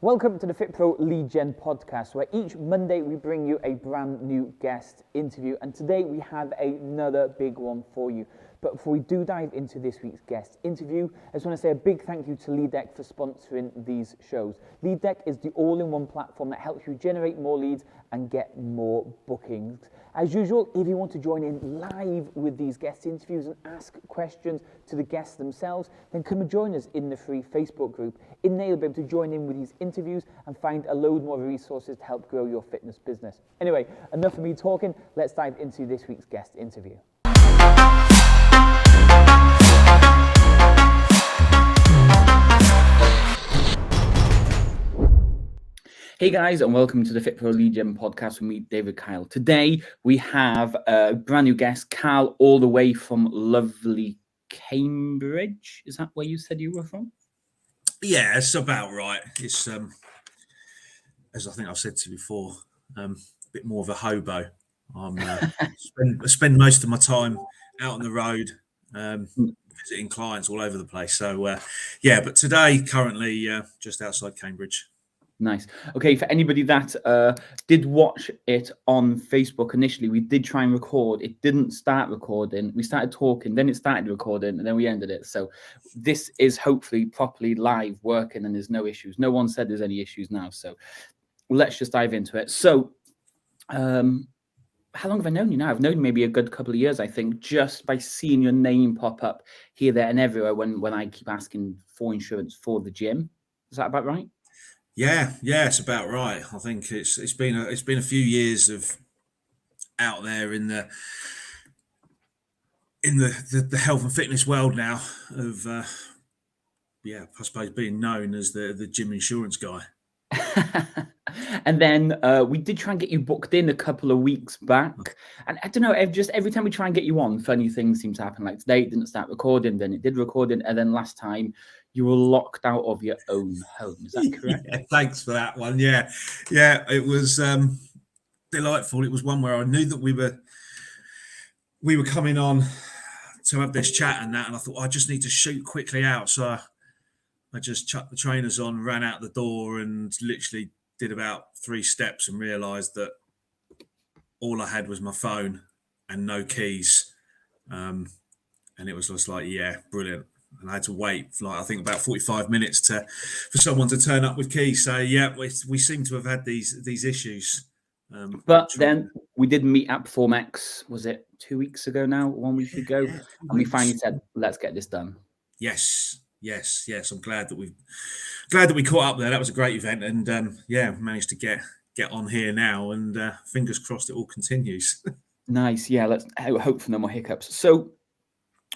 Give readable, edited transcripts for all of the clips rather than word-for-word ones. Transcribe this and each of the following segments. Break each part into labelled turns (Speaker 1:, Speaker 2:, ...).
Speaker 1: Welcome to the FitPro Lead Gen podcast, where each Monday we bring you a brand new guest interview. And today we have another big one for you. But before we do dive into this week's guest interview, I just want to say a big thank you to LeadDeck for sponsoring these shows. LeadDeck is the all-in-one platform that helps you generate more leads and get more bookings. As usual, if you want to join in live with these guest interviews and ask questions to the guests themselves, then come and join us in the free Facebook group. In there, you'll be able to join in with these interviews and find a load more resources to help grow your fitness business. Anyway, enough of me talking. Let's dive into this week's guest interview. Hey guys, and welcome to the FitPro Lead Gen podcast with me, 𝗵𝗺𝗃𝗏. Today we have a brand new guest, Carl, all the way from lovely Cambridge. Is that where you said you were from?
Speaker 2: Yeah, it's about right. It's as I think I've said to you before, a bit more of a hobo. I spend most of my time out on the road, visiting clients all over the place. So yeah, but today currently just outside Cambridge.
Speaker 1: Nice. Okay, for anybody that did watch it on Facebook initially, we did try and record. It didn't start recording. We started talking, then it started recording, and then we ended it. So this is hopefully properly live working and there's no issues. No one said there's any issues now. So let's just dive into it. So how long have I known you now? I've known you maybe a good couple of years, I think, just by seeing your name pop up here, there, and everywhere when I keep asking for insurance for the gym. Is that about right?
Speaker 2: Yeah, it's about right. I think it's been a few years of out there in the health and fitness world now of I suppose being known as the gym insurance guy.
Speaker 1: And then we did try and get you booked in a couple of weeks back, and I don't know, just every time we try and get you on, funny things seem to happen. Like today it didn't start recording, then it did recording, and then last time you were locked out of your own home. Is that correct?
Speaker 2: Yeah, thanks for that one. Yeah, it was delightful. It was one where I knew that we were coming on to have this chat and that, and I thought I just need to shoot quickly out. So I just chucked the trainers on, ran out the door, and literally did about 3 steps and realised that all I had was my phone and no keys, and it was just like, yeah, brilliant. And I had to wait for I think about 45 minutes for someone to turn up with keys. So yeah, we seem to have had these issues.
Speaker 1: But then we did meet at Performex. Was it 2 weeks ago now? 1 week ago, and we finally said, let's get this done.
Speaker 2: Yes. I'm glad that we caught up there. That was a great event, and managed to get on here now, and fingers crossed it all continues.
Speaker 1: Nice. Yeah, let's hope for no more hiccups. So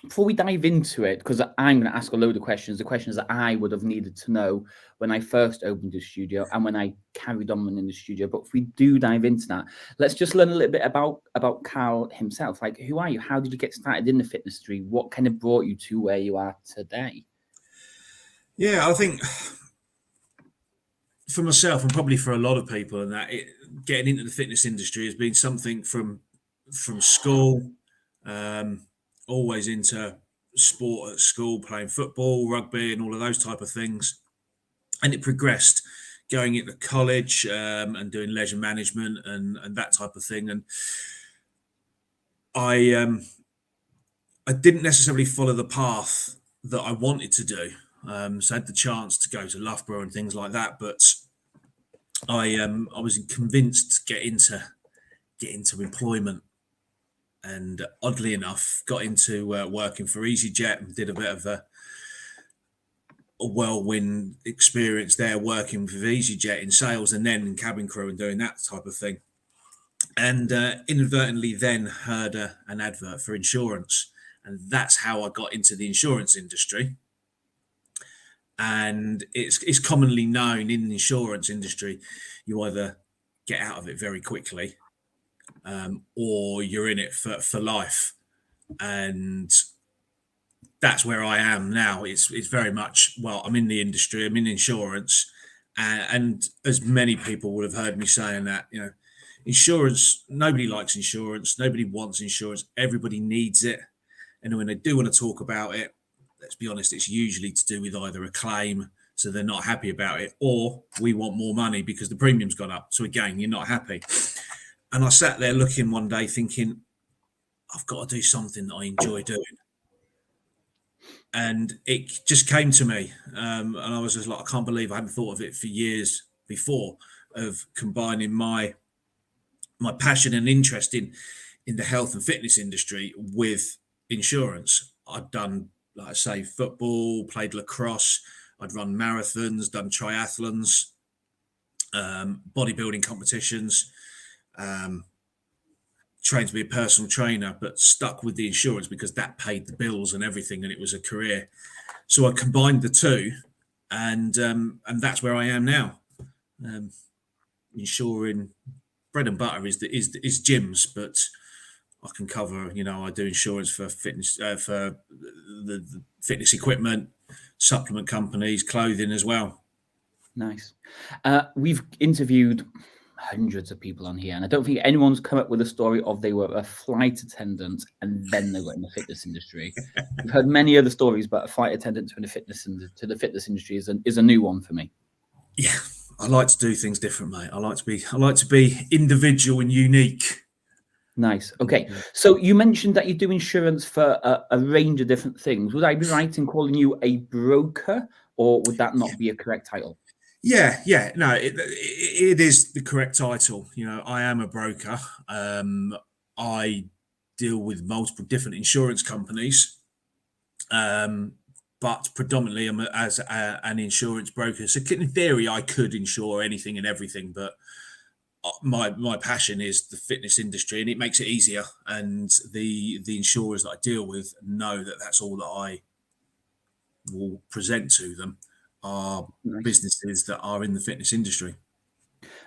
Speaker 1: before we dive into it, because I'm going to ask a load of questions, the questions that I would have needed to know when I first opened the studio and when I carried on in the studio. But if we do dive into that, let's just learn a little bit about Carl himself. Like, who are you? How did you get started in the fitness industry? What kind of brought you to where you are today?
Speaker 2: Yeah, I think for myself and probably for a lot of people, and that getting into the fitness industry has been something from school. Always into sport at school, playing football, rugby, and all of those type of things. And it progressed going into college and doing leisure management and that type of thing. And I didn't necessarily follow the path that I wanted to do. So I had the chance to go to Loughborough and things like that, but I was convinced to get into employment. And oddly enough, got into working for EasyJet and did a bit of a whirlwind experience there, working with EasyJet in sales and then in cabin crew and doing that type of thing. And inadvertently then heard an advert for insurance. And that's how I got into the insurance industry. And it's commonly known in the insurance industry, you either get out of it very quickly, or you're in it for life, and that's where I am now. It's very much, well, I'm in the industry, I'm in insurance, and as many people would have heard me saying that, insurance, nobody likes insurance, nobody wants insurance, everybody needs it, and when they do want to talk about it, let's be honest, it's usually to do with either a claim, so they're not happy about it, or we want more money because the premium's gone up. So again, you're not happy. And I sat there looking one day thinking, I've got to do something that I enjoy doing. And it just came to me. And I was just like, I can't believe I hadn't thought of it for years before, of combining my passion and interest in the health and fitness industry with insurance. I'd done, like I say, football, played lacrosse, I'd run marathons, done triathlons, bodybuilding competitions, trained to be a personal trainer, but stuck with the insurance because that paid the bills and everything, and it was a career. So I combined the two, and that's where I am now. Insuring, bread and butter is gyms, but I can cover. I do insurance for fitness, for the fitness equipment, supplement companies, clothing as well.
Speaker 1: Nice. We've interviewed hundreds of people on here, and I don't think anyone's come up with a story of they were a flight attendant and then they got in the fitness industry. We've heard many other stories, but a flight attendant to the fitness industry is a new one for me.
Speaker 2: Yeah, I like to do things different, mate. I like to be individual and unique.
Speaker 1: Nice. Okay, so you mentioned that you do insurance for a range of different things. Would I be right in calling you a broker, or would that not be a correct title?
Speaker 2: Yeah. No, it is the correct title. I am a broker. I deal with multiple different insurance companies, but predominantly I'm an insurance broker. So in theory, I could insure anything and everything, but my passion is the fitness industry, and it makes it easier. And the insurers that I deal with know that that's all that I will present to them are businesses that are in the fitness industry.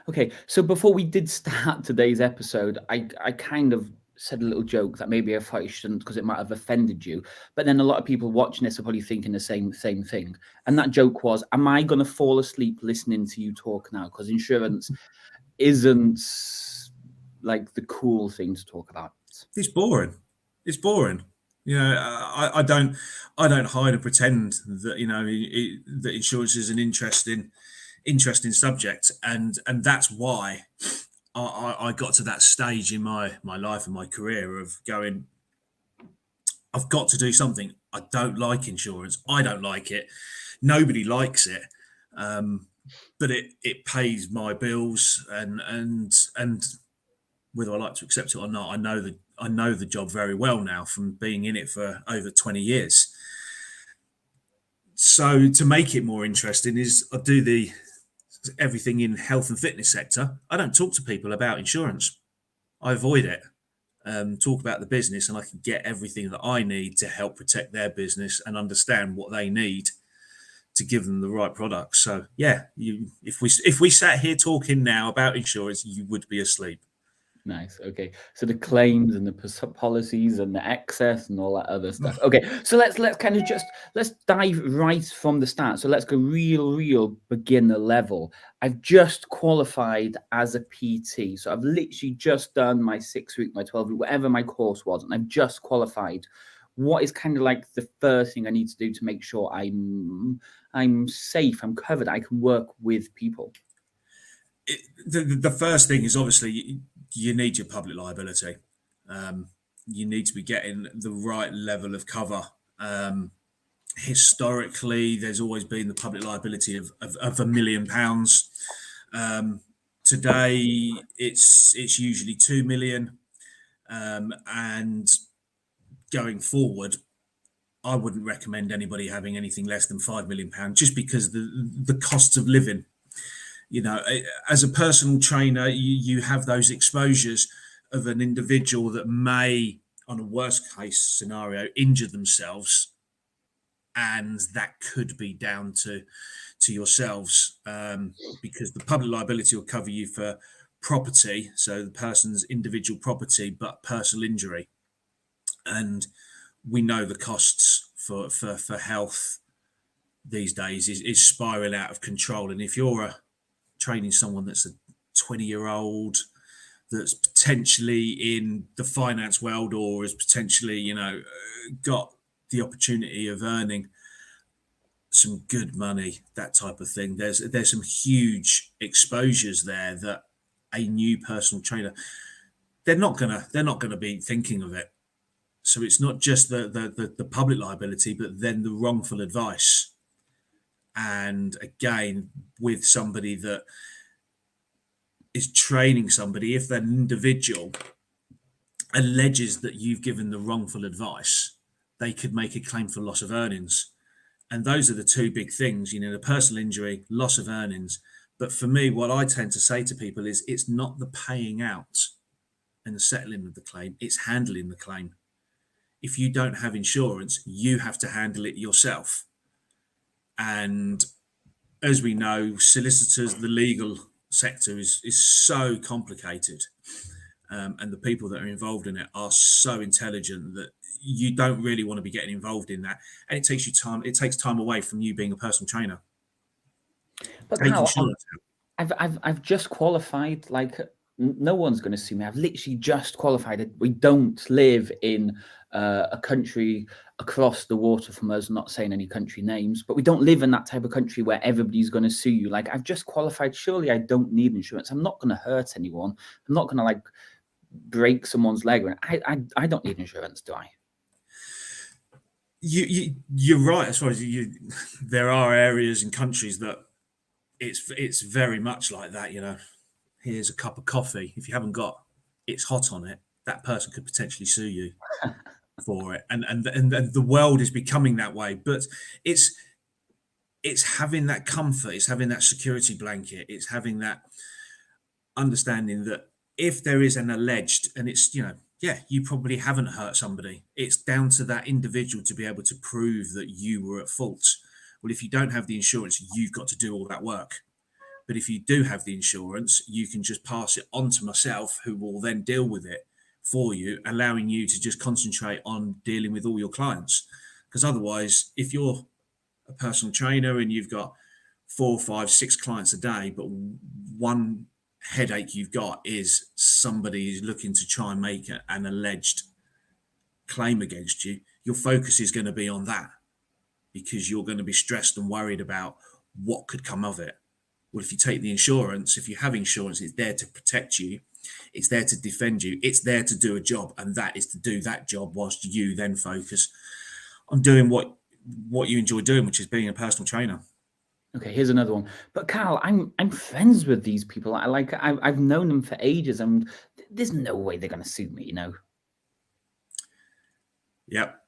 Speaker 1: Okay, so before we did start today's episode, I kind of said a little joke that maybe I thought you shouldn't because it might have offended you. But then a lot of people watching this are probably thinking the same thing. And that joke was, am I going to fall asleep listening to you talk now? Because insurance isn't like the cool thing to talk about.
Speaker 2: It's boring. I don't hide and pretend that that insurance is an interesting subject, and that's why I got to that stage in my life and my career of going, I've got to do something. I don't like insurance. I don't like it. Nobody likes it, but it pays my bills, and whether I like to accept it or not, I know the job very well now from being in it for over 20 years. So to make it more interesting is I do everything in health and fitness sector. I don't talk to people about insurance. I avoid it. Talk about the business, and I can get everything that I need to help protect their business and understand what they need to give them the right products. So yeah, if we sat here talking now about insurance, you would be asleep.
Speaker 1: Nice. Okay. So the claims and the policies and the excess and all that other stuff. Okay. So let's kind of let's dive right from the start. So let's go real beginner level. I've just qualified as a PT. So I've literally just done my 6-week, my 12-week, whatever my course was, and I've just qualified. What is kind of like the first thing I need to do to make sure I'm safe, I'm covered, I can work with people?
Speaker 2: The first thing is obviously you need your public liability. You need to be getting the right level of cover. Historically, there's always been the public liability of £1 million. Today, it's usually 2 million. And going forward, I wouldn't recommend anybody having anything less than £5 million, just because the costs of living. As a personal trainer, you have those exposures of an individual that may, on a worst case scenario, injure themselves, and that could be down to yourselves, because the public liability will cover you for property, so the person's individual property, but personal injury. And we know the costs for health these days is spiraling out of control. And if you're training someone that's a 20-year-old that's potentially in the finance world, or is potentially got the opportunity of earning some good money, that type of thing. There's some huge exposures there that a new personal trainer, they're not gonna be thinking of it. So it's not just the public liability, but then the wrongful advice. And again, with somebody that is training somebody, if that individual alleges that you've given the wrongful advice, they could make a claim for loss of earnings. And those are the two big things, the personal injury, loss of earnings. But for me, what I tend to say to people is it's not the paying out and the settling of the claim, it's handling the claim. If you don't have insurance, you have to handle it yourself. And as we know, solicitors, the legal sector is so complicated. And the people that are involved in it are so intelligent that you don't really want to be getting involved in that. And it takes you time. It takes time away from you being a personal trainer.
Speaker 1: But Cal, I've just qualified. Like, no one's going to sue me. I've literally just qualified. We don't live in a country across the water from us, I'm not saying any country names, but we don't live in that type of country where everybody's going to sue you. Like, I've just qualified. Surely I don't need insurance. I'm not going to hurt anyone. I'm not going to, like, break someone's leg. I don't need insurance, do I?
Speaker 2: You're right. As far as there are areas and countries that it's very much like that. Here's a cup of coffee. If you haven't got it's hot on it, that person could potentially sue you for it. And the world is becoming that way. But it's having that comfort. It's having that security blanket. It's having that understanding that if there is an alleged, and it's, you probably haven't hurt somebody. It's down to that individual to be able to prove that you were at fault. Well, if you don't have the insurance, you've got to do all that work. But if you do have the insurance, you can just pass it on to myself, who will then deal with it for you, allowing you to just concentrate on dealing with all your clients. Because otherwise, if you're a personal trainer and you've got 4, 5, 6 clients a day, but one headache you've got is somebody is looking to try and make an alleged claim against you, your focus is going to be on that, because you're going to be stressed and worried about what could come of it. Well, if you take the insurance, if you have insurance, it's there to protect you. It's there to defend you. It's there to do a job, and that is to do that job whilst you then focus on doing what you enjoy doing, which is being a personal trainer.
Speaker 1: Okay, here's another one. But Carl, I'm friends with these people. I've known them for ages, and there's no way they're going to sue me,
Speaker 2: Yep.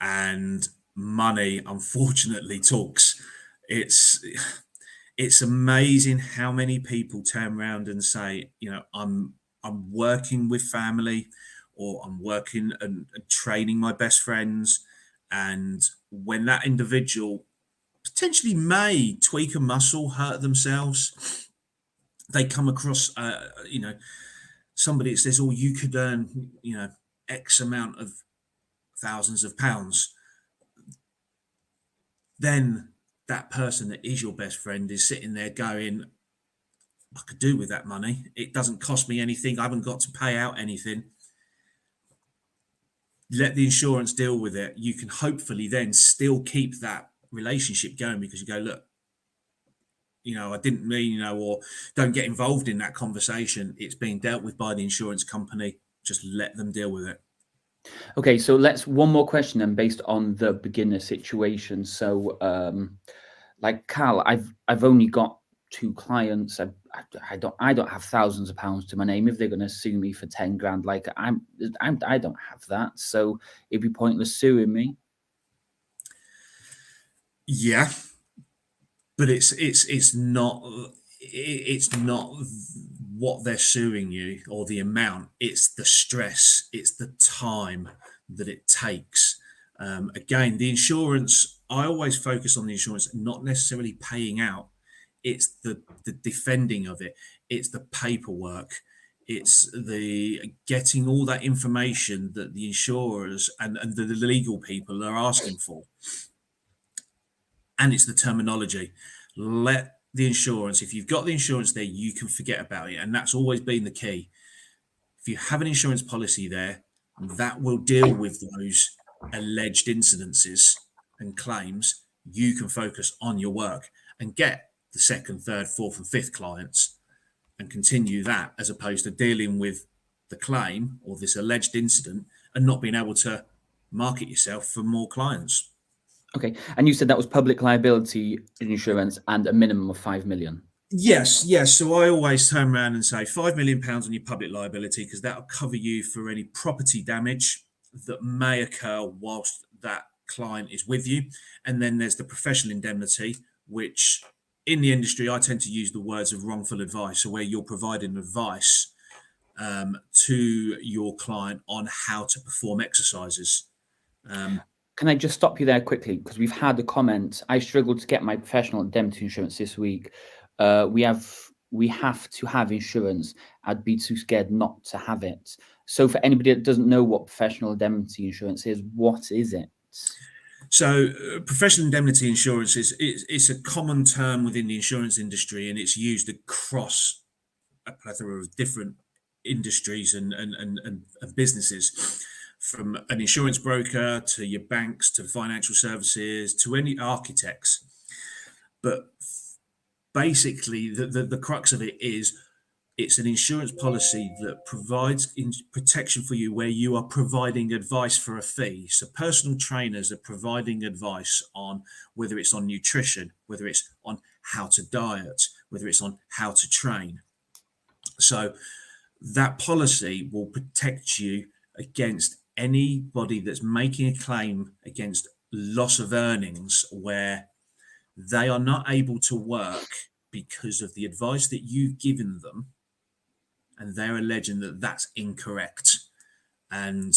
Speaker 2: And money, unfortunately, talks. It's amazing how many people turn around and say, I'm working with family, or I'm working and training my best friends. And when that individual potentially may tweak a muscle, hurt themselves, they come across, somebody that says, oh, you could earn, X amount of thousands of pounds. Then that person that is your best friend is sitting there going, I could do with that money. It doesn't cost me anything. I haven't got to pay out anything. Let the insurance deal with it. You can hopefully then still keep that relationship going, because you go, look, I didn't mean, or don't get involved in that conversation. It's being dealt with by the insurance company. Just let them deal with it.
Speaker 1: Okay, so one more question then, based on the beginner situation. So, like Carl, I've only got 2 clients. I don't have thousands of pounds to my name. If they're going to sue me for 10 grand, like I don't have that. So it'd be pointless suing me.
Speaker 2: Yeah, but it's not what they're suing you or the amount. It's the stress. It's the time that it takes. Again, the insurance, I always focus on the insurance, not necessarily paying out. It's the defending of it. It's the paperwork. It's the getting all that information that the insurers and the legal people are asking for. And it's the terminology. Let the insurance, if you've got the insurance there, you can forget about it. And that's always been the key. If you have an insurance policy there, that will deal with those alleged incidences and claims. you can focus on your work and get the second, third, fourth, and fifth clients and continue that, as opposed to dealing with the claim or this alleged incident and not being able to market yourself for more clients.
Speaker 1: Okay, and you said that was public liability insurance and a minimum of 5 million.
Speaker 2: Yes. So I always turn around and say £5 million on your public liability, because that'll cover you for any property damage that may occur whilst that client is with you. And then there's the professional indemnity, which in the industry, I tend to use the words of wrongful advice, so where you're providing advice to your client on how to perform exercises.
Speaker 1: Can I just stop you there quickly? Because we've had a comment. I struggled to get my professional indemnity insurance this week. We have to have insurance. I'd be too scared not to have it. So for anybody that doesn't know what professional indemnity insurance is, what is it?
Speaker 2: So professional indemnity insurance it's a common term within the insurance industry, and it's used across a plethora of different industries and businesses, from an insurance broker to your banks to financial services to any architects. But basically the crux of it is it's an insurance policy that provides protection for you where you are providing advice for a fee. So personal trainers are providing advice on whether it's on nutrition, whether it's on how to diet, whether it's on how to train. So that policy will protect you against anybody that's making a claim against loss of earnings where they are not able to work because of the advice that you've given them, and they're alleging that that's incorrect. And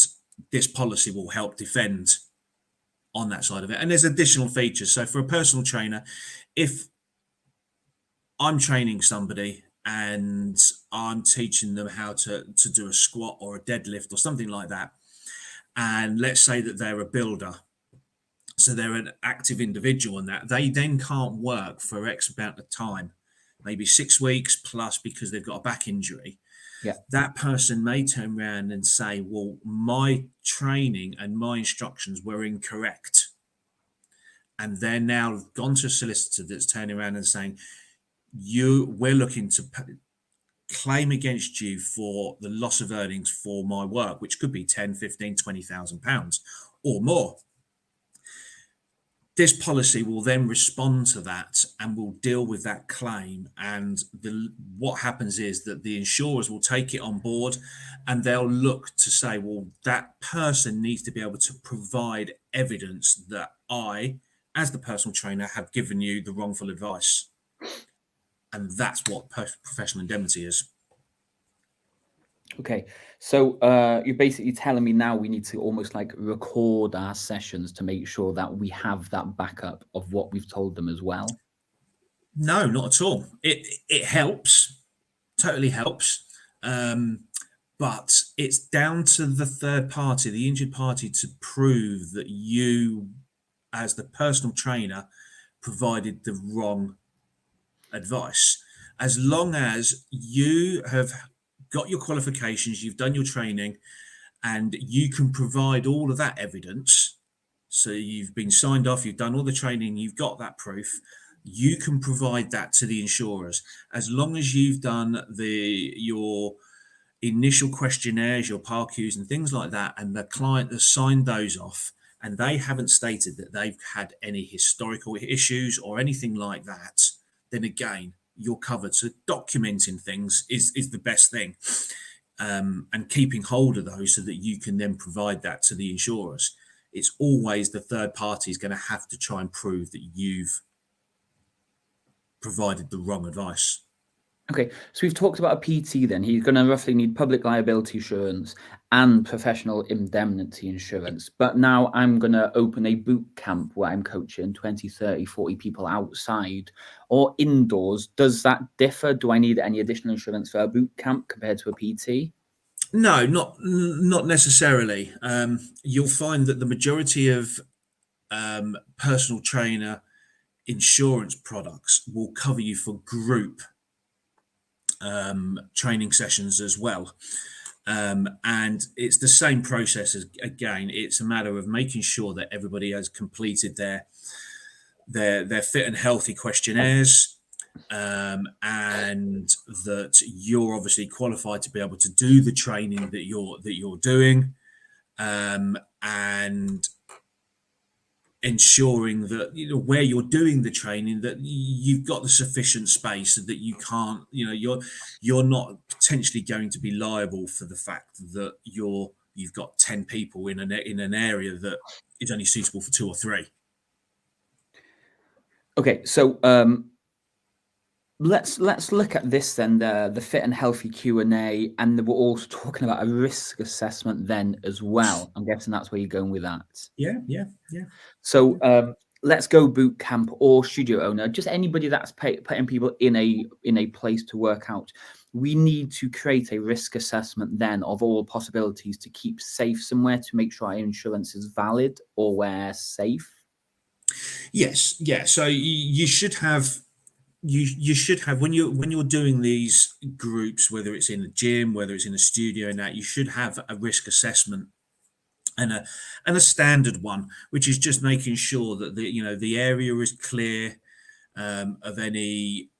Speaker 2: this policy will help defend on that side of it. And there's additional features. So for a personal trainer, if I'm training somebody and I'm teaching them how to do a squat or a deadlift or something like that, and let's say that they're a builder, so they're an active individual, and that they then can't work for X amount of time, maybe 6 weeks plus, because they've got a back injury.
Speaker 1: Yeah.
Speaker 2: That person may turn around and say, well, my training and my instructions were incorrect. And they're now gone to a solicitor that's turning around and saying, we're looking to claim against you for the loss of earnings for my work, which could be 10, 15, 20,000 pounds or more. This policy will then respond to that and will deal with that claim. And what happens is that the insurers will take it on board, and they'll look to say, well, that person needs to be able to provide evidence that I, as the personal trainer, have given you the wrongful advice. And that's what professional indemnity is.
Speaker 1: Okay, so you're basically telling me now we need to almost like record our sessions to make sure that we have that backup of what we've told them as well?
Speaker 2: No, not at all. It helps, totally helps. But it's down to the third party, the injured party, to prove that you, as the personal trainer, provided the wrong advice. As long as you have got your qualifications, you've done your training, and you can provide all of that evidence, so you've been signed off, you've done all the training, you've got that proof, you can provide that to the insurers. As long as you've done your initial questionnaires, your PARQs and things like that, and the client has signed those off, and they haven't stated that they've had any historical issues or anything like that, then again, you're covered. So documenting things is the best thing, and keeping hold of those so that you can then provide that to the insurers. It's always the third party is going to have to try and prove that you've provided the wrong advice.
Speaker 1: Okay, so we've talked about a PT then. He's going to roughly need public liability insurance and professional indemnity insurance. But now I'm going to open a boot camp where I'm coaching 20, 30, 40 people outside or indoors. Does that differ? Do I need any additional insurance for a boot camp compared to a PT?
Speaker 2: No, not necessarily. You'll find that the majority of personal trainer insurance products will cover you for group training sessions as well, and it's the same process as, again, it's a matter of making sure that everybody has completed their fit and healthy questionnaires, and that you're obviously qualified to be able to do the training that you're doing, and ensuring that where you're doing the training that you've got the sufficient space so that you can't, you're not potentially going to be liable for the fact that you've got 10 people in an area that is only suitable for 2 or 3.
Speaker 1: Okay, so let's look at this then, the fit and healthy Q&A, and we're also talking about a risk assessment then as well. I'm guessing that's where you're going with that.
Speaker 2: Yeah.
Speaker 1: So let's go boot camp or studio owner, just anybody that's putting people in a place to work out. We need to create a risk assessment then of all possibilities to keep safe somewhere, to make sure our insurance is valid or we're safe.
Speaker 2: Yes, yeah. So you should have when you're doing these groups, whether it's in a gym, whether it's in a studio, and that, you should have a risk assessment and a standard one, which is just making sure that the area is clear of any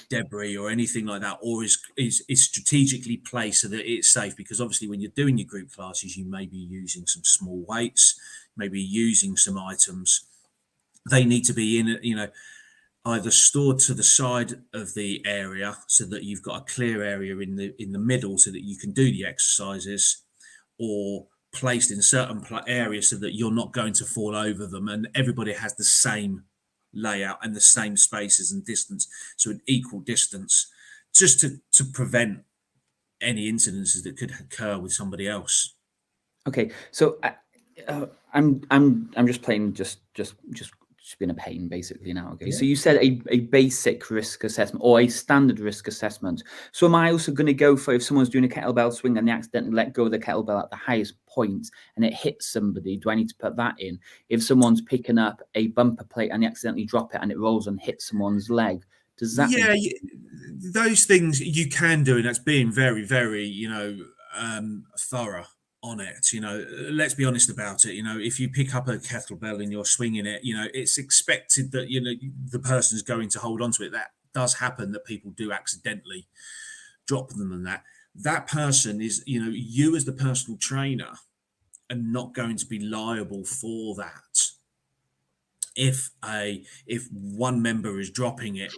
Speaker 2: debris or anything like that, or is strategically placed so that it's safe. Because obviously when you're doing your group classes, you may be using some small weights, maybe using some items. They need to be in either stored to the side of the area so that you've got a clear area in the middle so that you can do the exercises, or placed in certain areas so that you're not going to fall over them, and everybody has the same layout and the same spaces and distance, so an equal distance, just to prevent any incidences that could occur with somebody else.
Speaker 1: Okay, so I'm just playing just being a pain basically now. Okay, yeah. So you said a basic risk assessment or a standard risk assessment. So am I also going to go for, if someone's doing a kettlebell swing and they accidentally let go of the kettlebell at the highest point and it hits somebody, do I need to put that in? If someone's picking up a bumper plate and they accidentally drop it and it rolls and hits someone's leg, does that?
Speaker 2: Yeah, those things you can do, and that's being very, very thorough on it. Let's be honest about it. If you pick up a kettlebell and you're swinging it, it's expected that the person is going to hold on to it. That does happen, that people do accidentally drop them, and that person is, you as the personal trainer are not going to be liable for that. If one member is dropping it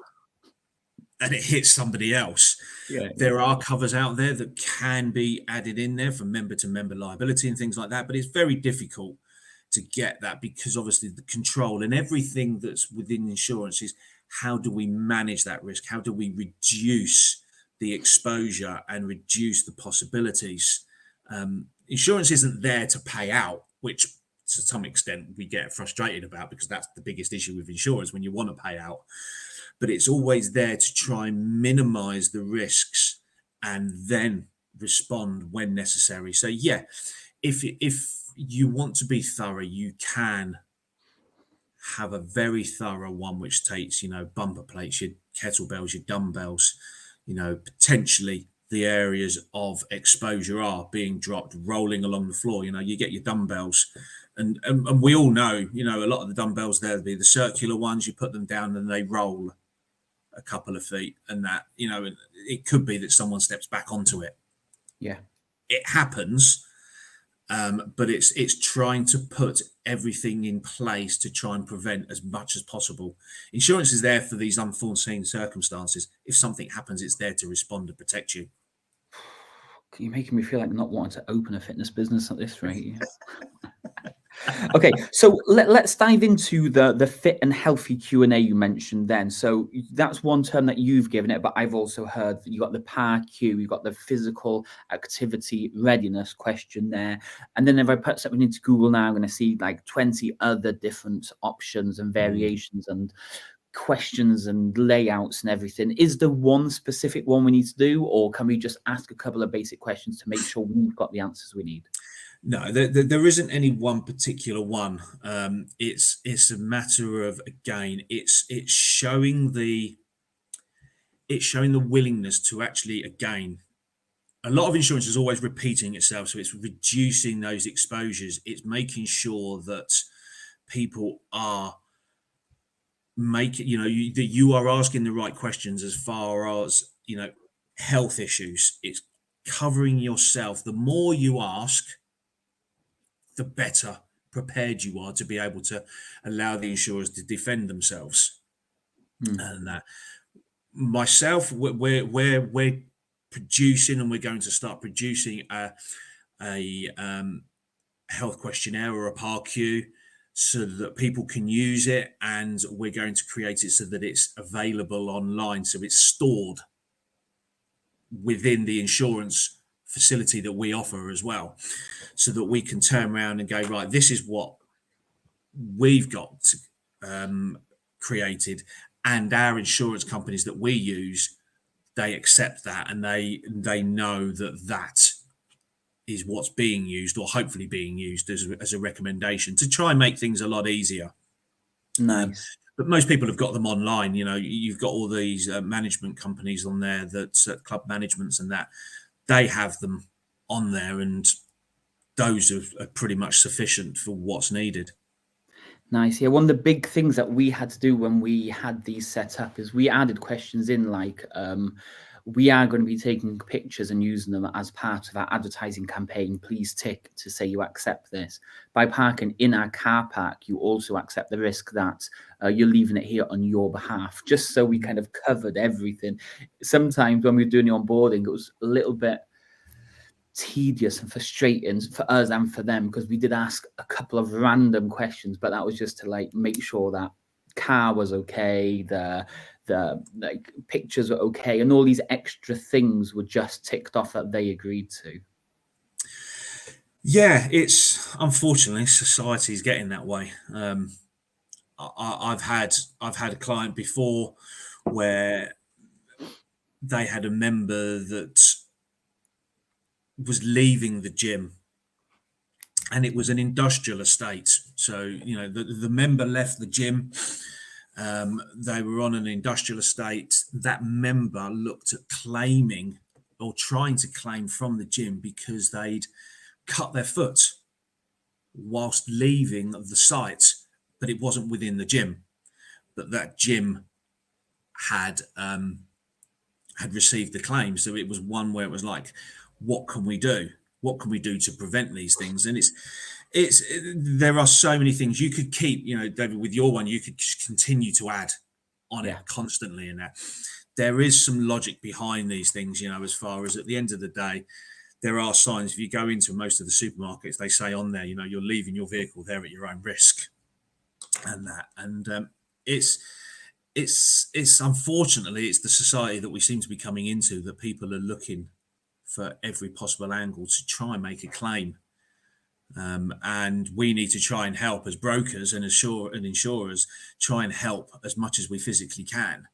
Speaker 2: and it hits somebody else, there are covers out there that can be added in there for member-to-member liability and things like that, but it's very difficult to get that, because obviously the control and everything that's within insurance is, how do we manage that risk? How do we reduce the exposure and reduce the possibilities? Insurance isn't there to pay out, which to some extent we get frustrated about, because that's the biggest issue with insurance, when you want to pay out. But it's always there to try and minimize the risks and then respond when necessary. So yeah, if you want to be thorough, you can have a very thorough one, which takes, bumper plates, your kettlebells, your dumbbells, potentially the areas of exposure are being dropped, rolling along the floor. You get your dumbbells, and we all know, a lot of the dumbbells, there'll be the circular ones, you put them down and they roll a couple of feet, and that, it could be that someone steps back onto it.
Speaker 1: Yeah,
Speaker 2: it happens, but it's trying to put everything in place to try and prevent as much as possible. Insurance is there for these unforeseen circumstances. If something happens, it's there to respond and protect you.
Speaker 1: You're making me feel like not wanting to open a fitness business at this rate. Okay, so let's dive into the fit and healthy Q&A you mentioned then. So that's one term that you've given it, but I've also heard that you got the PAR-Q, you've got the physical activity readiness questionnaire. And then if I put something into Google now, I'm going to see like 20 other different options and variations and questions and layouts and everything. Is there one specific one we need to do, or can we just ask a couple of basic questions to make sure we've got the answers we need?
Speaker 2: No, there isn't any one particular one. It's a matter of, again, it's showing the willingness to actually, again, a lot of insurance is always repeating itself, so it's reducing those exposures. It's making sure that people are make it, that you are asking the right questions as far as, health issues. It's covering yourself. The more you ask, the better prepared you are to be able to allow the insurers to defend themselves. And that myself, we're producing, and we're going to start producing a health questionnaire or a 𝗶𝗺𝗃, so that people can use it, and we're going to create it so that it's available online, so it's stored within the insurance facility that we offer as well, so that we can turn around and go, right, this is what we've got created, and our insurance companies that we use, they accept that, and they know that is what's being used, or hopefully being used as a recommendation to try and make things a lot easier.
Speaker 1: Nice.
Speaker 2: But most people have got them online. You've got all these management companies on there, that club managements and that, they have them on there, and those are pretty much sufficient for what's needed.
Speaker 1: Nice. Yeah, one of the big things that we had to do when we had these set up is we added questions in, like, we are going to be taking pictures and using them as part of our advertising campaign. Please tick to say you accept this. By parking in our car park, you also accept the risk that you're leaving it here on your behalf, just so we kind of covered everything. Sometimes when we were doing the onboarding, it was a little bit tedious and frustrating for us and for them, because we did ask a couple of random questions, but that was just to like make sure that car was okay, the like pictures were okay, and all these extra things were just ticked off that they agreed to.
Speaker 2: Yeah, it's unfortunately society's getting that way. I've had a client before where they had a member that was leaving the gym, and it was an industrial estate. So the member left the gym. They were on an industrial estate. That member looked at claiming, or trying to claim, from the gym because they'd cut their foot whilst leaving the site, but it wasn't within the gym. But that gym had received the claim. So it was one where it was like, what can we do? What can we do to prevent these things? And there are so many things you could keep, David, with your one, you could just continue to add on it constantly. And there is some logic behind these things, as far as, at the end of the day, there are signs. If you go into most of the supermarkets, they say on there, you're leaving your vehicle there at your own risk, and that. And it's unfortunately, it's the society that we seem to be coming into, that people are looking for every possible angle to try and make a claim. And we need to try and help as brokers and insurers, try and help as much as we physically can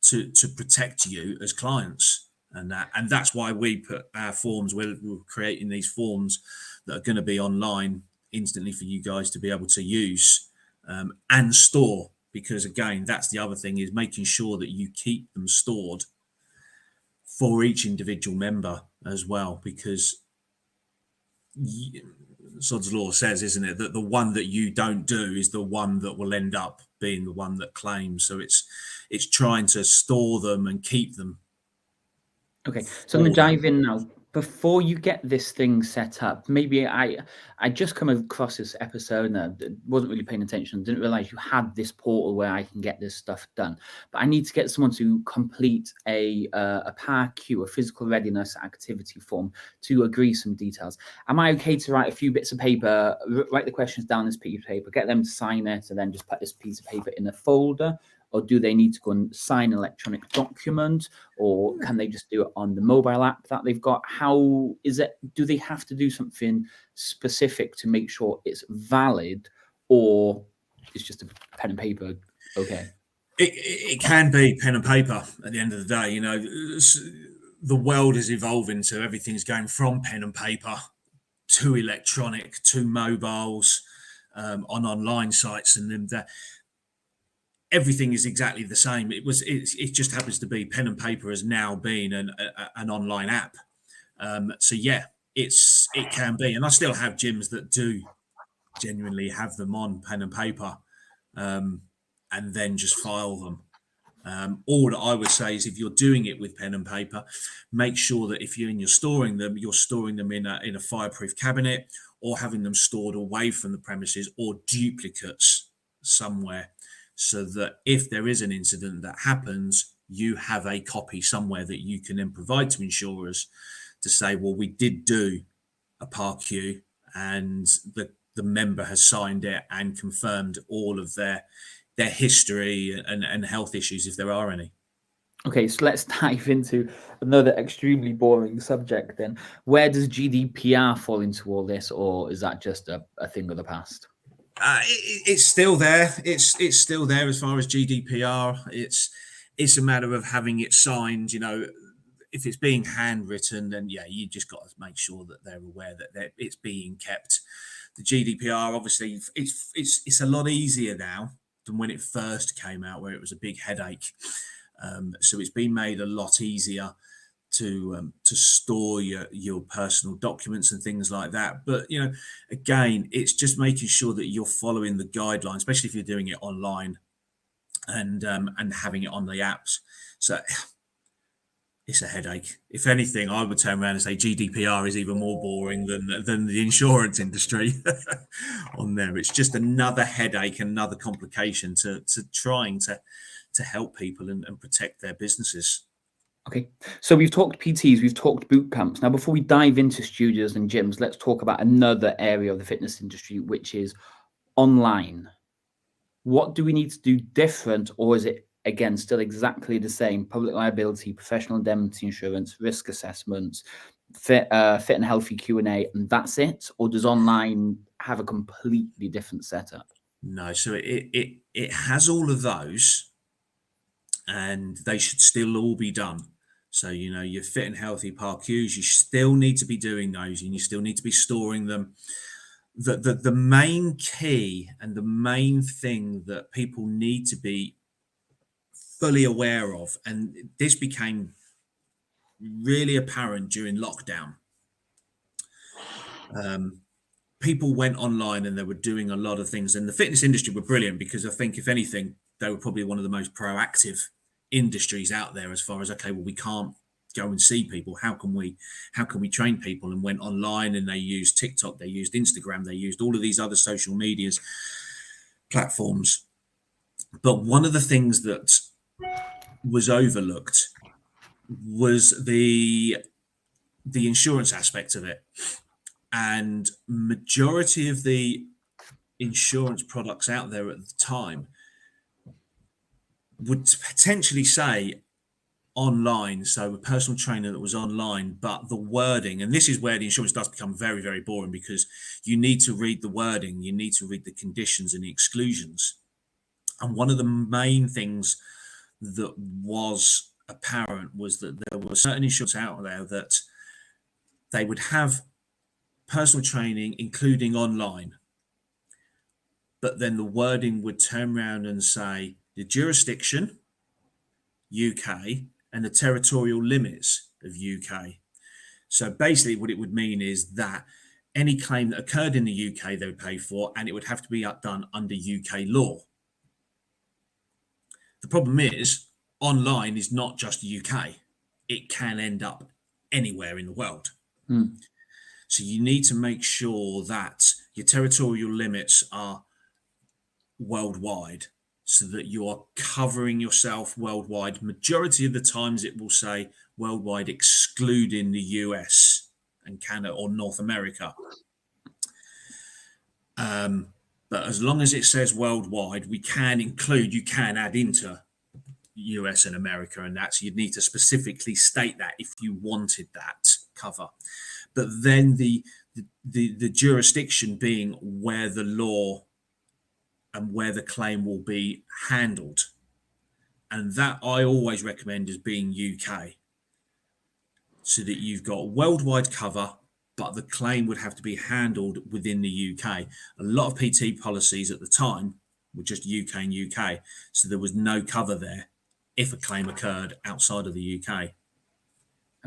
Speaker 2: to protect you as clients. And that's why we put our forms, we're creating these forms that are going to be online instantly for you guys to be able to use and store. Because again, that's the other thing, is making sure that you keep them stored for each individual member as well, because Sod's Law says, isn't it, that the one that you don't do is the one that will end up being the one that claims. So it's trying to store them and keep them.
Speaker 1: Okay, so I'm going to dive in now. Before you get this thing set up, maybe I just come across this episode and I wasn't really paying attention, didn't realize you had this portal where I can get this stuff done. But I need to get someone to complete a 𝗶𝗺𝗃, a physical readiness activity form, to agree some details. Am I okay to write a few bits of paper, write the questions down on this piece of paper, get them to sign it, and then just put this piece of paper in a folder? Or do they need to go and sign an electronic document, or can they just do it on the mobile app that they've got? How is it? Do they have to do something specific to make sure it's valid, or it's just a pen and paper? Okay.
Speaker 2: It can be pen and paper at the end of the day. The world is evolving, so everything's going from pen and paper to electronic, to mobiles, on online sites, and then everything is exactly the same. It just happens to be pen and paper has now been an online app. So yeah, it can be, and I still have gyms that do genuinely have them on pen and paper. and then just file them. All that I would say is, if you're doing it with pen and paper, make sure that if you're storing them in a fireproof cabinet, or having them stored away from the premises, or duplicates somewhere, so that if there is an incident that happens, you have a copy somewhere that you can then provide to insurers to say, well, we did do a 𝗶𝗺𝗃, and the member has signed it and confirmed all of their history and health issues, if there are any.
Speaker 1: Okay, so let's dive into another extremely boring subject then. Where does GDPR fall into all this, or is that just a thing of the past?
Speaker 2: It's still there. It's still there as far as GDPR. It's a matter of having it signed. If it's being handwritten, then yeah, you just got to make sure that they're aware that it's being kept. The GDPR, obviously, it's a lot easier now than when it first came out, where it was a big headache. So it's been made a lot easier to store your personal documents and things like that. But again, it's just making sure that you're following the guidelines, especially if you're doing it online and having it on the apps. So it's a headache. If anything, I would turn around and say GDPR is even more boring than the insurance industry on there. It's just another headache, another complication to trying to help people and protect their businesses.
Speaker 1: Okay, so we've talked PTs, we've talked boot camps. Now, before we dive into studios and gyms, let's talk about another area of the fitness industry, which is online. What do we need to do different, or is it, again, still exactly the same? Public liability, professional indemnity insurance, risk assessments, fit and healthy Q&A, and that's it? Or does online have a completely different setup?
Speaker 2: No, so it has all of those, and they should still all be done. So, your fit and healthy 𝗶𝗺𝗃s, you still need to be doing those, and you still need to be storing them. The main key and the main thing that people need to be fully aware of, and this became really apparent during lockdown. People went online and they were doing a lot of things, and the fitness industry were brilliant, because I think, if anything, they were probably one of the most proactive industries out there, as far as, okay, well, we can't go and see people. How can we train people? And went online, and they used TikTok, they used Instagram, they used all of these other social medias platforms. But one of the things that was overlooked was the insurance aspect of it. And majority of the insurance products out there at the time would potentially say online, so a personal trainer that was online, but the wording, and this is where the insurance does become very, very boring, because you need to read the wording, you need to read the conditions and the exclusions. And one of the main things that was apparent was that there were certain insurance out there that they would have personal training, including online, but then the wording would turn around and say the jurisdiction, UK, and the territorial limits of UK. So basically what it would mean is that any claim that occurred in the UK, they would pay for, and it would have to be done under UK law. The problem is, online is not just UK. It can end up anywhere in the world. So you need to make sure that your territorial limits are worldwide, so that you are covering yourself worldwide. Majority of the times it will say worldwide, excluding the US and Canada or North America. But as long as it says worldwide, you can add into US and America, and that's, you'd need to specifically state that if you wanted that cover. But then the jurisdiction being where the law and where the claim will be handled. And that I always recommend as being UK, so that you've got worldwide cover, but the claim would have to be handled within the UK. A lot of PT policies at the time were just UK and UK, so there was no cover there if a claim occurred outside of the UK.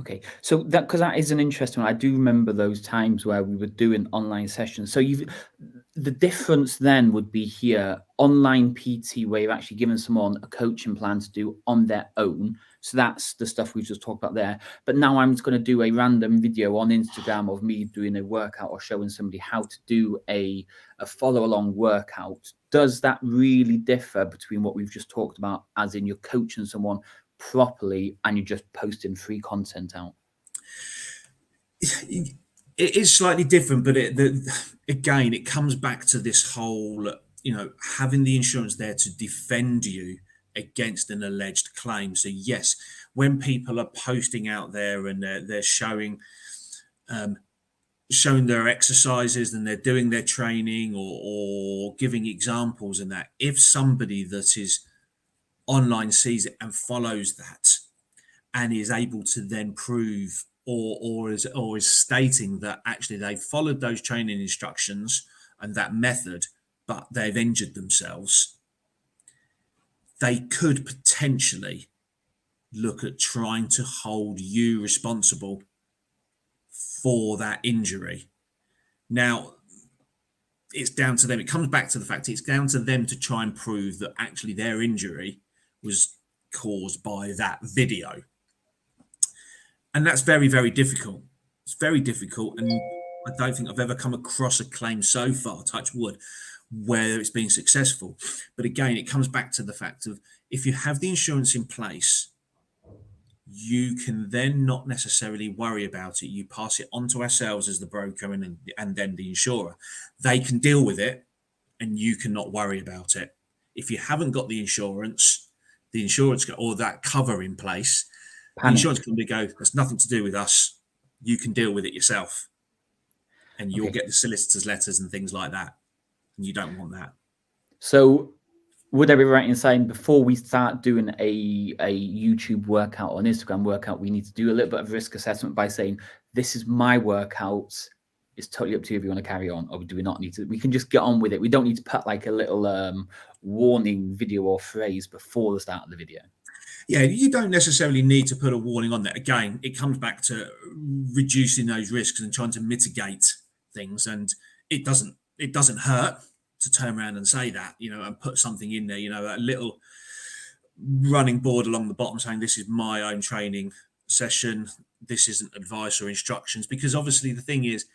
Speaker 1: Okay, so because that is an interesting one. I do remember those times where we were doing online sessions. So the difference then would be here, online PT, where you're actually giving someone a coaching plan to do on their own. So that's the stuff we've just talked about there. But now I'm just going to do a random video on Instagram of me doing a workout or showing somebody how to do a follow along workout. Does that really differ between what we've just talked about, as in you're coaching someone properly and you're just posting free content out?
Speaker 2: It is slightly different, but again, it comes back to this whole, having the insurance there to defend you against an alleged claim. So yes, when people are posting out there and they're showing their exercises and they're doing their training or giving examples and that, if somebody that is online sees it and follows that and is able to then prove or is stating that actually they've followed those training instructions and that method, but they've injured themselves, they could potentially look at trying to hold you responsible for that injury. Now, it's down to them. It comes back to the fact it's down to them to try and prove that actually their injury was caused by that video. And that's very, very difficult. It's very difficult. And I don't think I've ever come across a claim so far, touch wood, where it's been successful. But again, it comes back to the fact of, if you have the insurance in place, you can then not necessarily worry about it. You pass it on to ourselves as the broker and then the insurer. They can deal with it and you cannot worry about it. If you haven't got the insurance or that cover in place, the insurance company go, there's nothing to do with us. You can deal with it yourself. And you'll get the solicitor's letters and things like that. And you don't want that.
Speaker 1: So would I be right in saying, before we start doing a YouTube workout or an Instagram workout, we need to do a little bit of risk assessment by saying, this is my workout. It's totally up to you if you want to carry on, or do we not need to? We can just get on with it. We don't need to put like a little warning video or phrase before the start of the video.
Speaker 2: Yeah, you don't necessarily need to put a warning on that. Again, it comes back to reducing those risks and trying to mitigate things. And it doesn't hurt to turn around and say that, and put something in there, a little running board along the bottom saying, this is my own training session. This isn't advice or instructions, because obviously the thing is,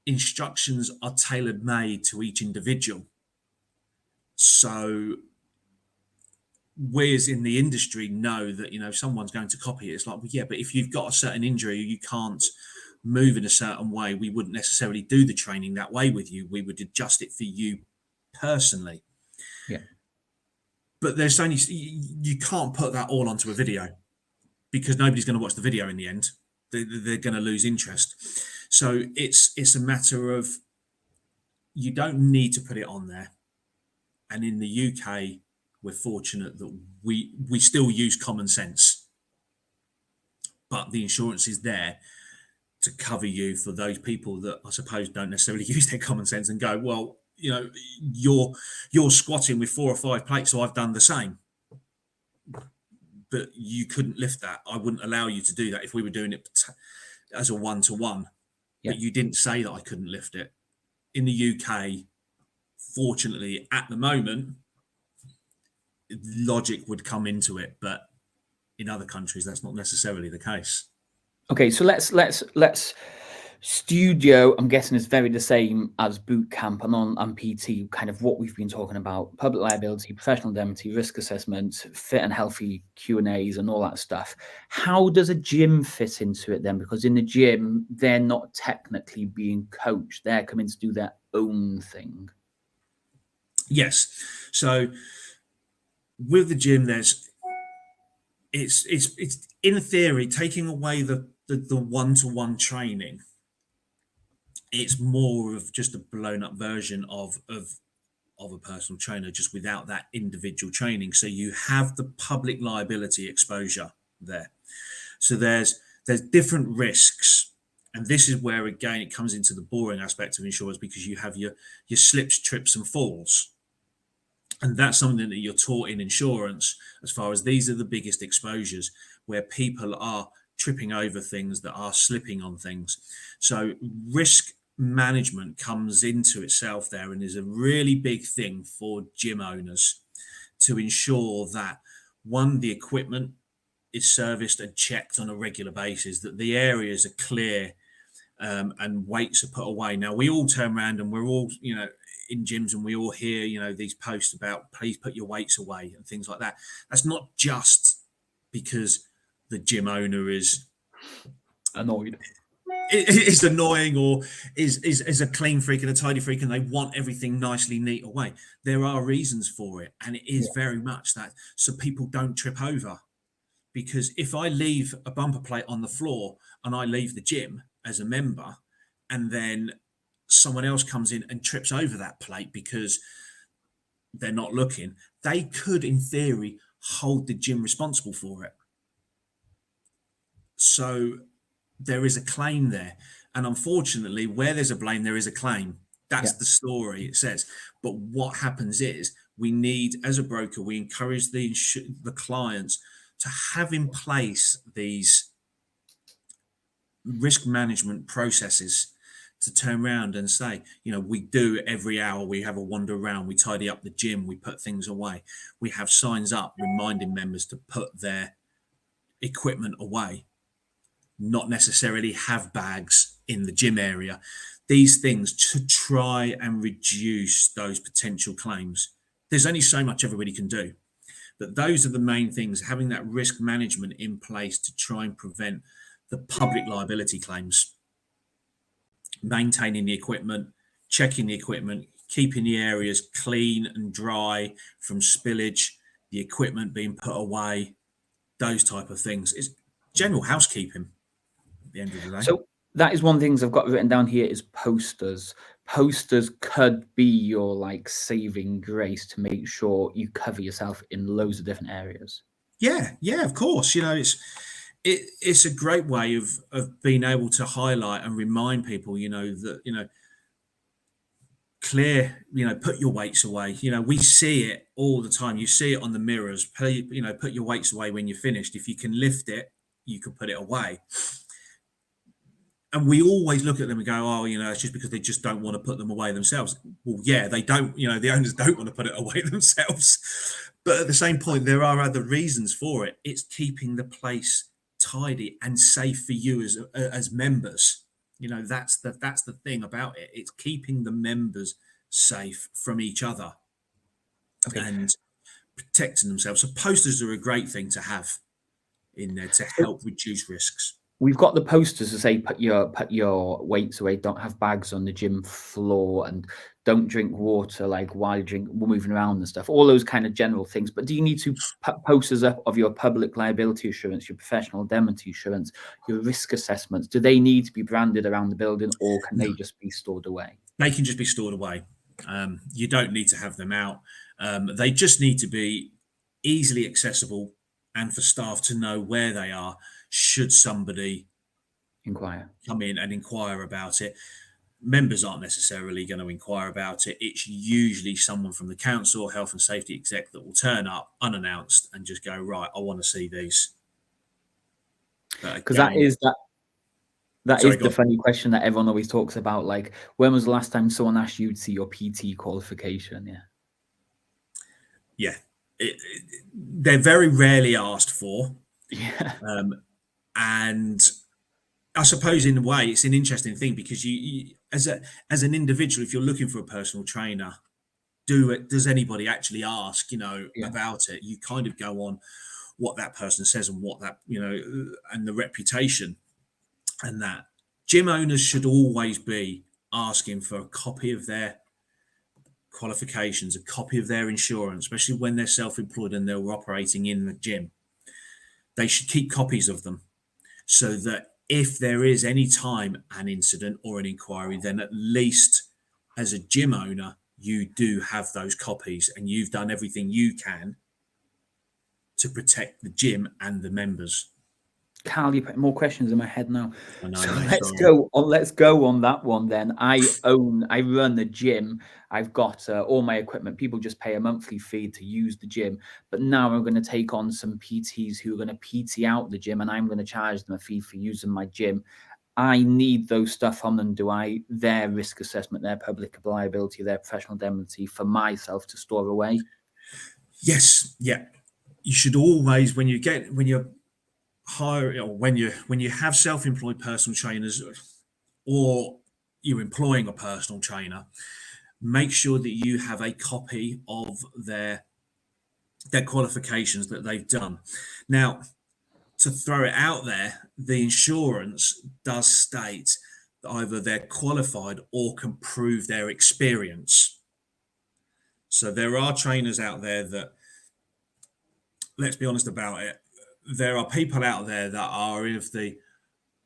Speaker 2: instructions are tailor made to each individual. So we as in the industry know that, someone's going to copy it. It's like, well, yeah, but if you've got a certain injury, you can't move in a certain way, we wouldn't necessarily do the training that way with you. We would adjust it for you personally.
Speaker 1: Yeah.
Speaker 2: But there's only, you can't put that all onto a video, because nobody's going to watch the video in the end. They're going to lose interest. So it's a matter of, you don't need to put it on there. And in the UK, we're fortunate that we still use common sense, but the insurance is there to cover you for those people that I suppose don't necessarily use their common sense and go, well, you're squatting with 4 or 5 plates, so I've done the same. But you couldn't lift that. I wouldn't allow you to do that if we were doing it as a one-to-one. Yeah. But you didn't say that I couldn't lift it. In the UK, fortunately, at the moment, logic would come into it, but in other countries, that's not necessarily the case.
Speaker 1: Okay, so let's studio, I'm guessing, is very the same as boot camp and PT, kind of what we've been talking about: public liability, professional indemnity, risk assessment, fit and healthy Q&As and all that stuff. How does a gym fit into it then? Because in the gym, they're not technically being coached. They're coming to do their own thing.
Speaker 2: Yes. So with the gym, it's in theory, taking away the one-to-one training, it's more of just a blown up version of a personal trainer, just without that individual training. So you have the public liability exposure there. So there's different risks. And this is where, again, it comes into the boring aspect of insurance, because you have your slips, trips and falls. And that's something that you're taught in insurance, as far as these are the biggest exposures, where people are tripping over things, that are slipping on things. So risk management comes into itself there, and is a really big thing for gym owners to ensure that, one, the equipment is serviced and checked on a regular basis, that the areas are clear, and weights are put away. Now, we all turn around and we're all, in gyms, and we all hear, these posts about please put your weights away and things like that. That's not just because the gym owner is
Speaker 1: annoyed.
Speaker 2: Is annoying, or is a clean freak and a tidy freak, and they want everything nicely neat away. There are reasons for it, and it is very much that, so people don't trip over. Because if I leave a bumper plate on the floor and I leave the gym as a member, and then someone else comes in and trips over that plate because they're not looking, they could, in theory, hold the gym responsible for it. So there is a claim there. And unfortunately, where there's a blame, there is a claim. That's the story, it says. But what happens is, we need, as a broker, we encourage the clients to have in place these risk management processes, to turn around and say, we do every hour, we have a wander around, we tidy up the gym, we put things away. We have signs up reminding members to put their equipment away, not necessarily have bags in the gym area. These things to try and reduce those potential claims. There's only so much everybody can do. But those are the main things, having that risk management in place to try and prevent the public liability claims. Maintaining the equipment, checking the equipment, keeping the areas clean and dry from spillage, the equipment being put away, those type of things. It's general housekeeping at the end of the day.
Speaker 1: So that is one of the things I've got written down here, is posters. Posters could be your saving grace to make sure you cover yourself in loads of different areas.
Speaker 2: Yeah, of course. It's a great way of being able to highlight and remind people, that, clear, put your weights away. We see it all the time. You see it on the mirrors. Put your weights away when you're finished. If you can lift it, you can put it away. And we always look at them and go, oh, it's just because they just don't want to put them away themselves. Well, yeah, they don't, the owners don't want to put it away themselves. But at the same point, there are other reasons for it. It's keeping the place tidy and safe for you as members. That's the thing about it. It's keeping the members safe from each other and protecting themselves. So posters are a great thing to have in there to help reduce risks.
Speaker 1: We've got the posters to say put your weights away, don't have bags on the gym floor, and don't drink water while you're moving around and stuff, all those kind of general things. But do you need to put posters up of your public liability insurance, your professional indemnity insurance, your risk assessments? Do they need to be branded around the building, or can they just be stored away?
Speaker 2: They can just be stored away. You don't need to have them out. They just need to be easily accessible, and for staff to know where they are should somebody come in and inquire about it. Members aren't necessarily going to inquire about it. It's usually someone from the council or health and safety exec that will turn up unannounced and just go, right, I want to see these.
Speaker 1: Because that is the funny question that everyone always talks about. When was the last time someone asked you to see your PT qualification?
Speaker 2: Yeah. They're very rarely asked for. And I suppose in a way it's an interesting thing, because you as an individual, if you're looking for a personal trainer, does anybody actually ask about it? You kind of go on what that person says and what that and the reputation. And that gym owners should always be asking for a copy of their qualifications, a copy of their insurance, especially when they're self-employed and they're operating in the gym. They should keep copies of them, so that if there is any time an incident or an inquiry, then at least as a gym owner, you do have those copies, and you've done everything you can to protect the gym and the members.
Speaker 1: Carl, you're putting more questions in my head now.
Speaker 2: I know,
Speaker 1: So
Speaker 2: mate,
Speaker 1: let's go on that one then. I run the gym. I've got all my equipment. People just pay a monthly fee to use the gym. But now I'm going to take on some PTs who are going to PT out the gym, and I'm going to charge them a fee for using my gym. I need those stuff from them. Their risk assessment, their public liability, their professional indemnity for myself to store away?
Speaker 2: Yes, yeah. You should always, when you're hiring, or when you have self-employed personal trainers, or you're employing a personal trainer, make sure that you have a copy of their qualifications that they've done. Now, to throw it out there, the insurance does state that either they're qualified or can prove their experience. So there are trainers out there that, let's be honest about it, there are people out there that are of the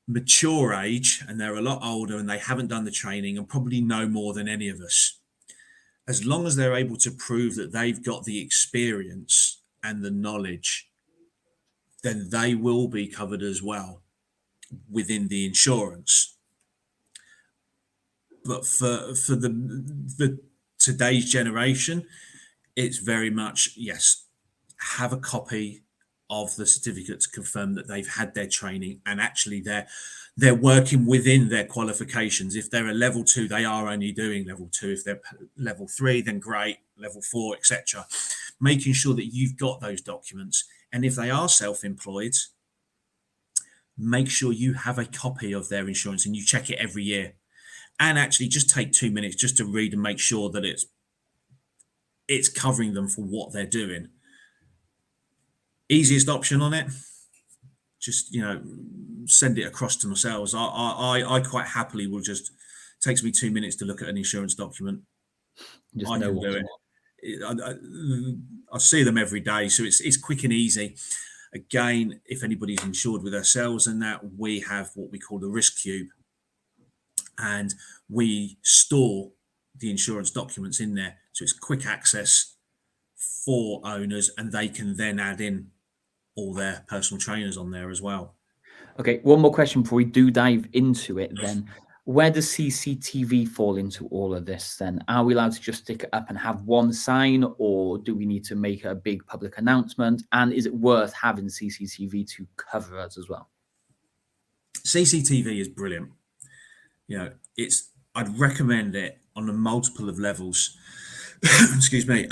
Speaker 2: mature age and they're a lot older and they haven't done the training and probably know more than any of us. As long as they're able to prove that they've got the experience and the knowledge, then they will be covered as well within the insurance. But for the today's generation, it's very much, yes, have a copy of the certificate to confirm that they've had their training and actually they're working within their qualifications. If they're a level 2, they are only doing level 2. If they're level 3, then great, level 4, etc. Making sure that you've got those documents. And if they are self-employed, make sure you have a copy of their insurance and you check it every year. And actually just take 2 minutes just to read and make sure that it's covering them for what they're doing. Easiest option on it, just, send it across to myself. I quite happily will just, takes me 2 minutes to look at an insurance document.
Speaker 1: Just
Speaker 2: I can do it. I see them every day, so it's quick and easy. Again, if anybody's insured with ourselves and that, we have what we call the risk cube, and we store the insurance documents in there, so it's quick access for owners, and they can then add in all their personal trainers on there as well.
Speaker 1: Okay, one more question before we do dive into it then. Where does CCTV fall into all of this then? Are we allowed to just stick it up and have one sign, or do we need to make a big public announcement? And is it worth having CCTV to cover us as well?
Speaker 2: CCTV is brilliant. I'd recommend it on a multiple of levels. Excuse me.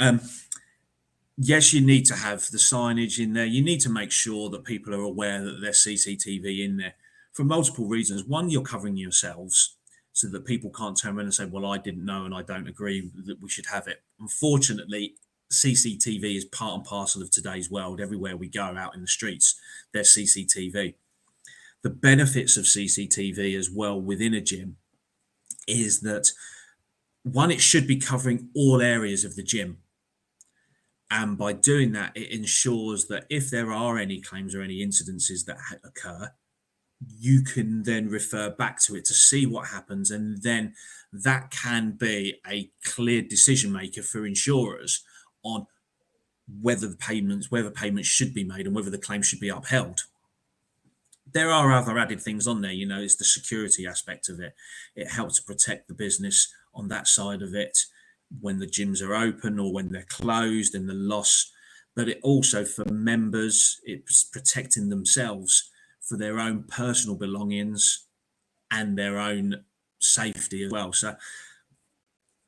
Speaker 2: Yes, you need to have the signage in there. You need to make sure that people are aware that there's CCTV in there for multiple reasons. One, you're covering yourselves so that people can't turn around and say, well, I didn't know and I don't agree that we should have it. Unfortunately, CCTV is part and parcel of today's world. Everywhere we go out in the streets, there's CCTV. The benefits of CCTV as well within a gym is that, one, it should be covering all areas of the gym. And by doing that, it ensures that if there are any claims or any incidences that occur, you can then refer back to it to see what happens. And then that can be a clear decision maker for insurers on whether payments should be made and whether the claim should be upheld. There are other added things on there, it's the security aspect of it. It helps protect the business on that side of it, when the gyms are open or when they're closed, and the loss. But it also, for members, it's protecting themselves for their own personal belongings and their own safety as well. So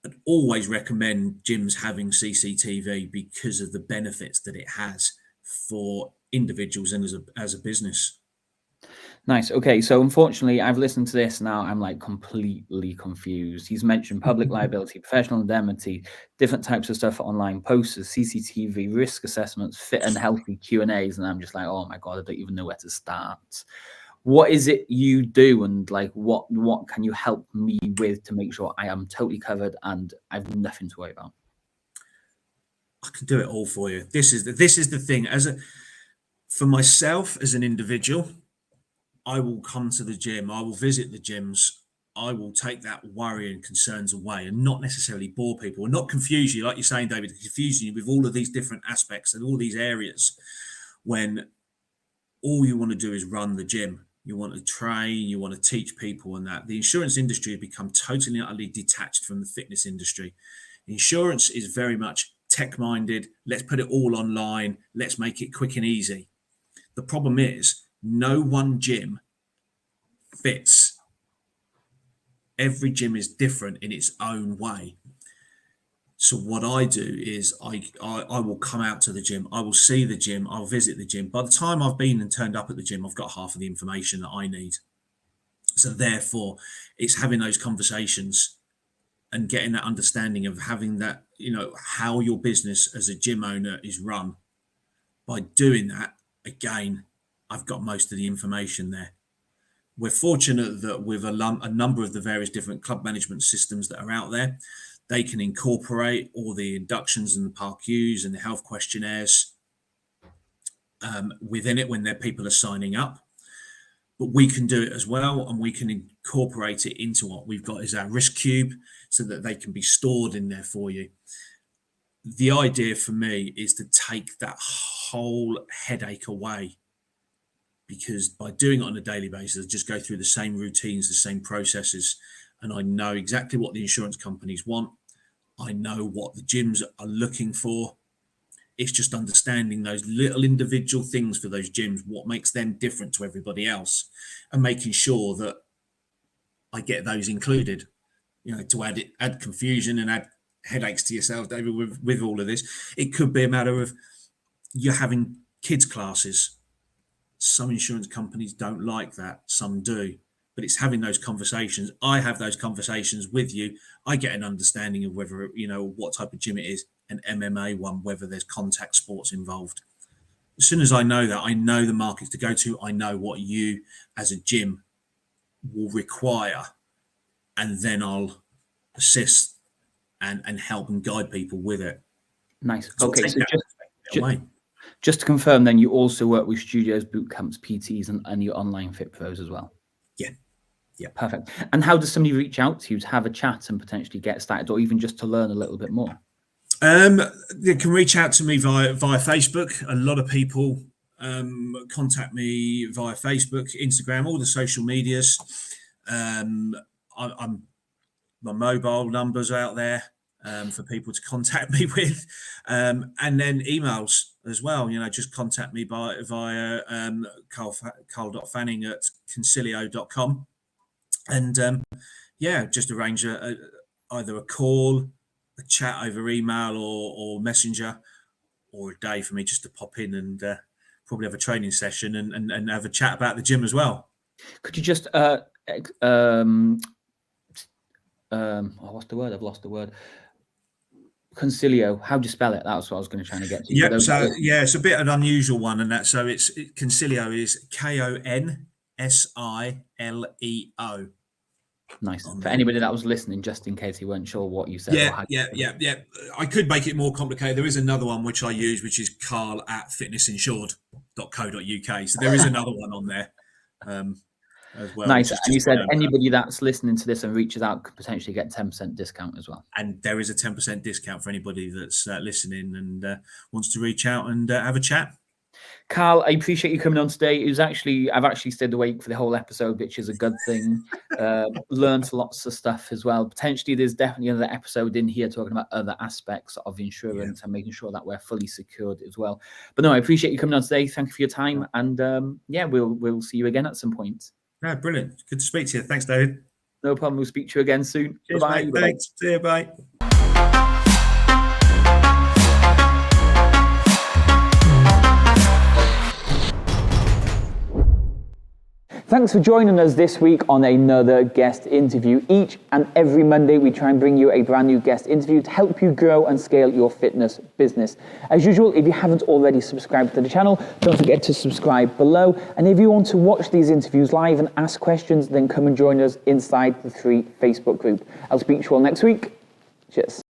Speaker 2: I'd always recommend gyms having CCTV because of the benefits that it has for individuals and as a business.
Speaker 1: Nice. Okay, so unfortunately, I've listened to this now. I'm like completely confused. He's mentioned public liability, professional indemnity, different types of stuff for online posters, CCTV, risk assessments, fit and healthy Q&As, and I'm just like, oh my God, I don't even know where to start. What is it you do, and like what can you help me with to make sure I am totally covered and I've nothing to worry about?
Speaker 2: I can do it all for you. This is the thing. For myself as an individual, I will come to the gym, I will visit the gyms, I will take that worry and concerns away and not necessarily bore people and not confuse you, like you're saying, David, confusing you with all of these different aspects and all these areas, when all you want to do is run the gym. You want to train, you want to teach people, and that. The insurance industry has become totally and utterly detached from the fitness industry. Insurance is very much tech-minded. Let's put it all online. Let's make it quick and easy. The problem is no one gym fits. Every gym is different in its own way. So what I do is I will come out to the gym. I will see the gym. I'll visit the gym. By the time I've been and turned up at the gym, I've got half of the information that I need. So therefore, it's having those conversations and getting that understanding of having that, how your business as a gym owner is run. By doing that, again, I've got most of the information there. We're fortunate that with a number of the various different club management systems that are out there, they can incorporate all the inductions and the PARQs and the health questionnaires within it when their people are signing up. But we can do it as well, and we can incorporate it into what we've got is our risk cube so that they can be stored in there for you. The idea for me is to take that whole headache away, because by doing it on a daily basis, I just go through the same routines, the same processes, and I know exactly what the insurance companies want. I know what the gyms are looking for. It's just understanding those little individual things for those gyms, what makes them different to everybody else, and making sure that I get those included, to add confusion and add headaches to yourself, David, with all of this. It could be a matter of you're having kids classes. Some insurance companies don't like that. Some do. But it's having those conversations. I have those conversations with you. I get an understanding of whether, what type of gym it is, an MMA one, whether there's contact sports involved. As soon as I know that, I know the markets to go to. I know what you as a gym will require. And then I'll assist and help and guide people with it.
Speaker 1: Nice. Okay, so just to confirm then, you also work with studios, boot camps, PTs, and your online fit pros as well?
Speaker 2: Yeah.
Speaker 1: Perfect. And how does somebody reach out to you to have a chat and potentially get started, or even just to learn a little bit more?
Speaker 2: They can reach out to me via Facebook. A lot of people contact me via Facebook, Instagram, all the social medias. My mobile numbers are out there for people to contact me with, and then emails as well. Just contact me via 𝗯𝘀𝗀𝗃@𝗊𝐶ilio.com. And just arrange either a call, a chat over email or messenger, or a day for me just to pop in and probably have a training session and have a chat about the gym as well.
Speaker 1: Could you just what's the word? I've lost the word. Concilio. How do you spell it? That's what I was going to try to get to.
Speaker 2: Yep. So it's a bit of an unusual one, and that Concilio is KONSILEO.
Speaker 1: Nice. For anybody that was listening, just in case he weren't sure what you said.
Speaker 2: Yeah. I could make it more complicated. There is another one which I use, which is carl@fitnessinsured.co.uk. So there is another one on there as well.
Speaker 1: Nice. And you said anybody that's listening to this and reaches out could potentially get 10% discount as well.
Speaker 2: And there is a 10% discount for anybody that's listening and wants to reach out and have a chat.
Speaker 1: Carl, I appreciate you coming on today. I've actually stayed awake for the whole episode, which is a good thing. Learned lots of stuff as well. Potentially, there's definitely another episode in here talking about other aspects of insurance and making sure that we're fully secured as well. But no, I appreciate you coming on today. Thank you for your time. And we'll see you again at some point.
Speaker 2: Yeah, brilliant. Good to speak to you. Thanks, David.
Speaker 1: No problem. We'll speak to you again soon.
Speaker 2: Cheers,
Speaker 1: bye.
Speaker 2: Mate. Thanks. See you. Bye.
Speaker 1: Thanks for joining us this week on another guest interview. Each and every Monday, we try and bring you a brand new guest interview to help you grow and scale your fitness business. As usual, if you haven't already subscribed to the channel, don't forget to subscribe below. And if you want to watch these interviews live and ask questions, then come and join us inside the 3 Facebook group. I'll speak to you all next week. Cheers.